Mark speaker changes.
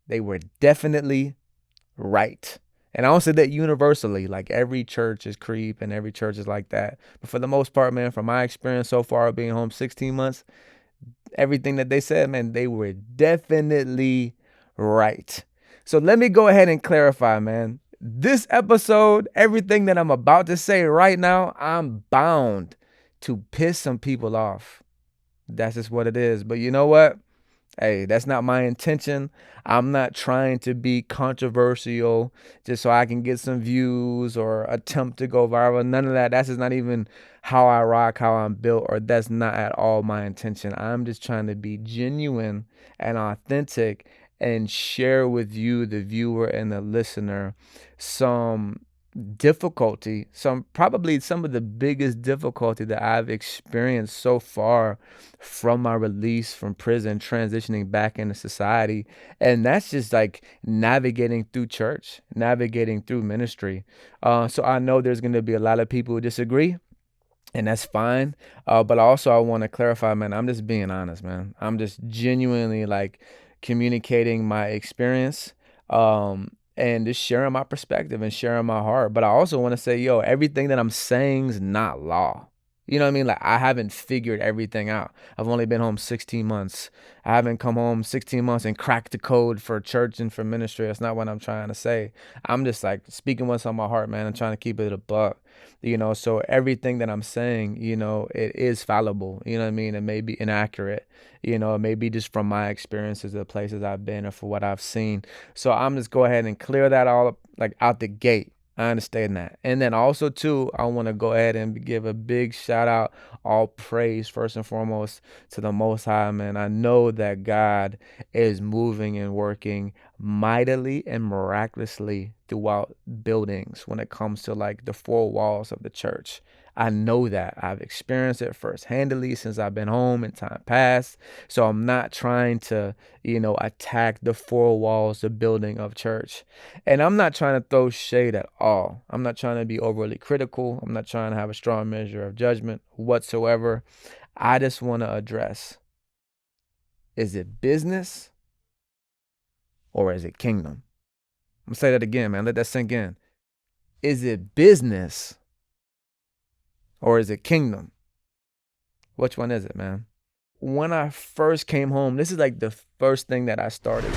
Speaker 1: They were definitely right. And I don't say that universally, like every church is creep and every church is like that. But for the most part, man, from my experience so far being home 16 months, everything that they said, man, they were definitely right. So let me go ahead and clarify, man. This episode, everything that I'm about to say right now, I'm bound to piss some people off. That's just what it is. But you know what? Hey, that's not my intention. I'm not trying to be controversial just so I can get some views or attempt to go viral. None of that. That's just not even how I rock, how I'm built, or that's not at all my intention. I'm just trying to be genuine and authentic and share with you, the viewer and the listener, some difficulty, probably some of the biggest difficulty that I've experienced so far from my release from prison, transitioning back into society. And that's just like navigating through church, navigating through ministry. So I know there's going to be a lot of people who disagree. And that's fine. But also, I want to clarify, man, I'm just being honest, man. I'm just genuinely like communicating my experience. And just sharing my perspective and sharing my heart. But I also want to say, yo, everything that I'm saying is not law. You know what I mean? Like, I haven't figured everything out. I've only been home 16 months. I haven't come home 16 months and cracked the code for church and for ministry. That's not what I'm trying to say. I'm just like speaking what's on my heart, man, and trying to keep it a buck. So everything that I'm saying, it is fallible. You know what I mean? It may be inaccurate. It may be just from my experiences, the places I've been, or for what I've seen. So I'm just go ahead and clear that all up, like out the gate. I understand that. And then also too, I want to go ahead and give a big shout out, all praise first and foremost to the Most High, man. I know that God is moving and working mightily and miraculously throughout buildings when it comes to like the four walls of the church. I know that. I've experienced it first-handedly since I've been home in time past. So I'm not trying to, attack the four walls, the building of church. And I'm not trying to throw shade at all. I'm not trying to be overly critical. I'm not trying to have a strong measure of judgment whatsoever. I just want to address, is it business or is it kingdom? I'm gonna say that again, man. Let that sink in. Is it business or is it kingdom? Which one is it, man? When I first came home, this is like the first thing that I started